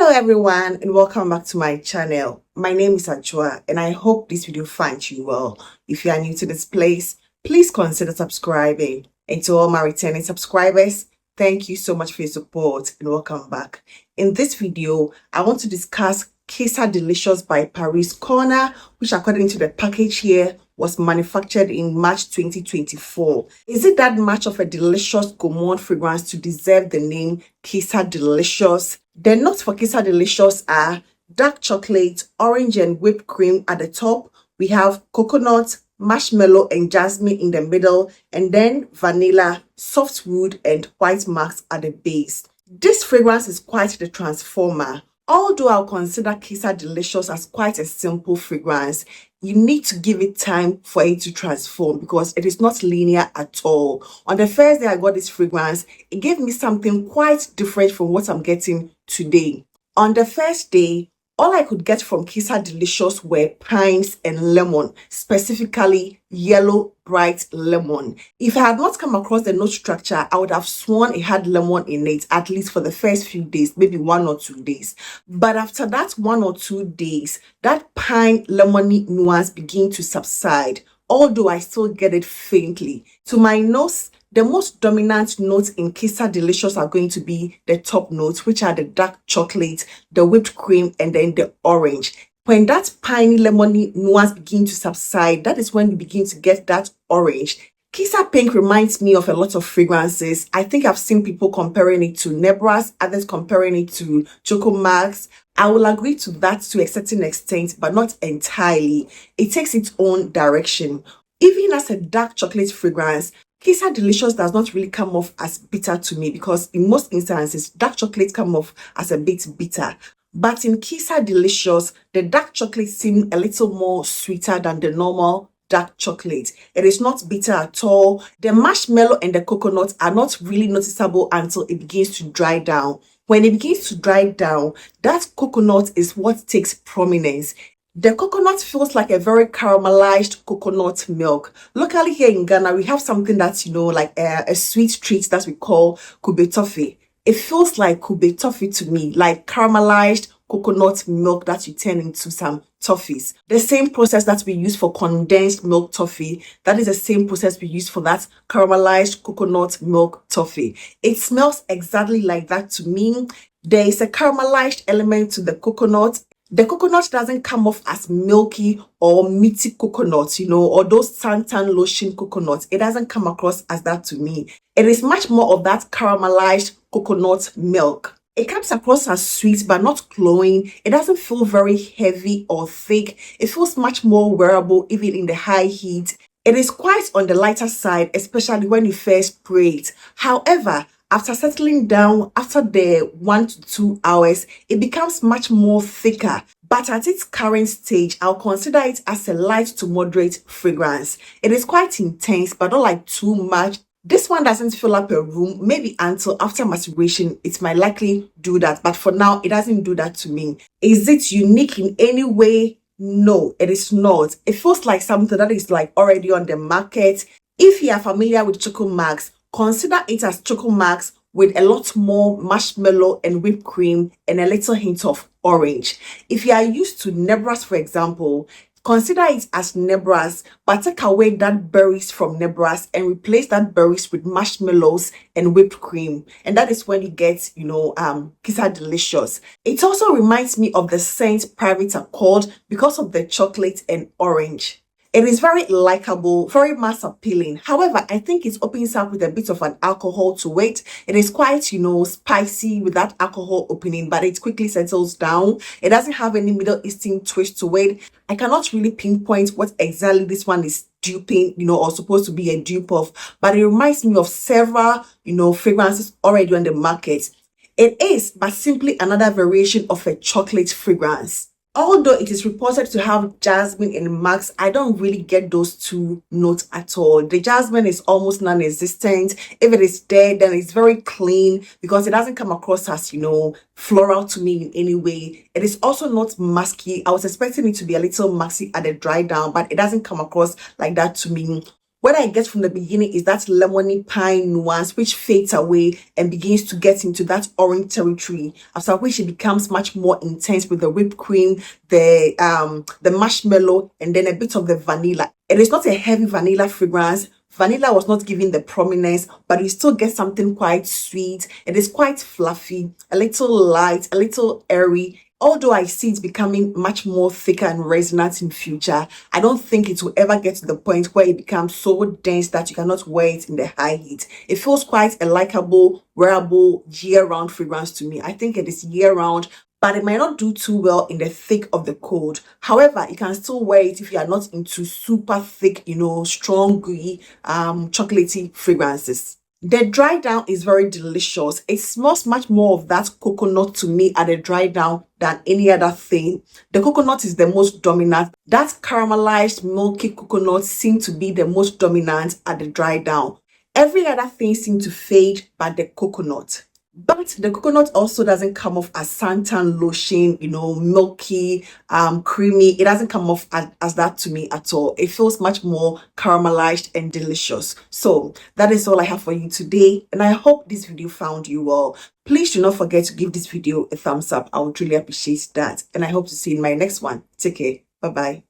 Hello everyone and welcome back to my channel. My name is Ajua and I hope this video finds you well. If you are new to this place, please consider subscribing. And to all my returning subscribers, thank you so much for your support and welcome back. In this video, I want to discuss Qissa Delicious by Paris Corner, which according to the package here was manufactured in March 2024. Is it that much of a delicious gourmand fragrance to deserve the name Qissa Delicious? The notes for Qissa Delicious are dark chocolate, orange and whipped cream at the top. We have coconut, marshmallow and jasmine in the middle, and then vanilla, soft wood and white marks at the base. This fragrance is quite the transformer. Although I'll consider Qissa Delicious as quite a simple fragrance, you need to give it time for it to transform because it is not linear at all. On the first day I got this fragrance, it gave me something quite different from what I'm getting today. On the first day, all I could get from Qissa Delicious were pines and lemon, specifically yellow bright lemon. If I had not come across the note structure, I would have sworn it had lemon in it, at least for the first few days, maybe 1 or 2 days. But after that 1 or 2 days, that pine lemony nuance began to subside, although I still get it faintly. To my nose, the most dominant notes in Qissa Delicious are going to be the top notes, which are the dark chocolate, the whipped cream, and then the orange. When that piney lemony nuance begins to subside, that is when you begin to get that orange. Qissa Pink reminds me of a lot of fragrances. I think I've seen people comparing it to Nebras, others comparing it to Choco Max. I will agree to that to a certain extent, but not entirely. It takes its own direction. Even as a dark chocolate fragrance, Qissa Delicious does not really come off as bitter to me because in most instances, dark chocolate come off as a bit bitter. But in Qissa Delicious, the dark chocolate seems a little more sweeter than the normal dark chocolate. It is not bitter at all. The marshmallow and the coconut are not really noticeable until it begins to dry down. When it begins to dry down, that coconut is what takes prominence. The coconut feels like a very caramelized coconut milk. Locally here in Ghana, we have something that's, like a sweet treat that we call kube toffee. It feels like kube toffee to me, like caramelized coconut milk that you turn into some toffees. The same process that we use for condensed milk toffee, that is the same process we use for that caramelized coconut milk toffee. It smells exactly like that to me. There is a caramelized element to the coconut. The coconut doesn't come off as milky or meaty coconut, or those santan lotion coconuts. It doesn't come across as that to me. It is much more of that caramelized coconut milk. It comes across as sweet but not glowing. It doesn't feel very heavy or thick. It feels much more wearable even in the high heat. It is quite on the lighter side, especially when you first spray it. However, after settling down, after the 1 to 2 hours, it becomes much more thicker. But at its current stage, I'll consider it as a light to moderate fragrance. It is quite intense, but not like too much. This one doesn't fill up a room. Maybe until after maturation, it might likely do that. But for now, it doesn't do that to me. Is it unique in any way? No, it is not. It feels like something that is like already on the market. If you are familiar with Choco Max, consider it as Choco Max with a lot more marshmallow and whipped cream and a little hint of orange. If you are used to Nebras, for example, consider it as Nebras, but take away that berries from Nebras and replace that berries with marshmallows and whipped cream. And that is when you get, Qissa Delicious. It also reminds me of the scent Private Accord because of the chocolate and orange. It is very likable, very mass appealing. However, I think it opens up with a bit of an alcohol to it. It is quite, spicy with that alcohol opening, but it quickly settles down. It doesn't have any Middle Eastern twist to it. I cannot really pinpoint what exactly this one is duping, or supposed to be a dupe of, but it reminds me of several, fragrances already on the market. It is, but simply another variation of a chocolate fragrance. Although it is reported to have jasmine and max, I don't really get those two notes at all. The jasmine is almost non-existent. If it is there, then it's very clean because it doesn't come across as, floral to me in any way. It is also not musky. I was expecting it to be a little musky at the dry down, but it doesn't come across like that to me. What I get from the beginning is that lemony pine nuance, which fades away and begins to get into that orange territory, after which it becomes much more intense with the whipped cream, the marshmallow, and then a bit of the vanilla. It is not a heavy vanilla fragrance. Vanilla was not given the prominence, but you still get something quite sweet. It is quite fluffy, a little light, a little airy. Although I see it becoming much more thicker and resonant in future, I don't think it will ever get to the point where it becomes so dense that you cannot wear it in the high heat. It feels quite a likable, wearable, year-round fragrance to me. I think it is year-round, but it might not do too well in the thick of the cold. However, you can still wear it if you are not into super thick, strong, gooey, chocolatey fragrances. The dry down is very delicious. It smells much more of that coconut to me at the dry down than any other thing. The coconut is the most dominant. That caramelized milky coconut seems to be the most dominant at the dry down. Every other thing seems to fade but the coconut. But the coconut also doesn't come off as suntan lotion, milky, creamy. It doesn't come off as that to me at all. It feels much more caramelized and delicious. So that is all I have for you today. And I hope this video found you well. Please do not forget to give this video a thumbs up. I would really appreciate that. And I hope to see you in my next one. Take care. Bye-bye.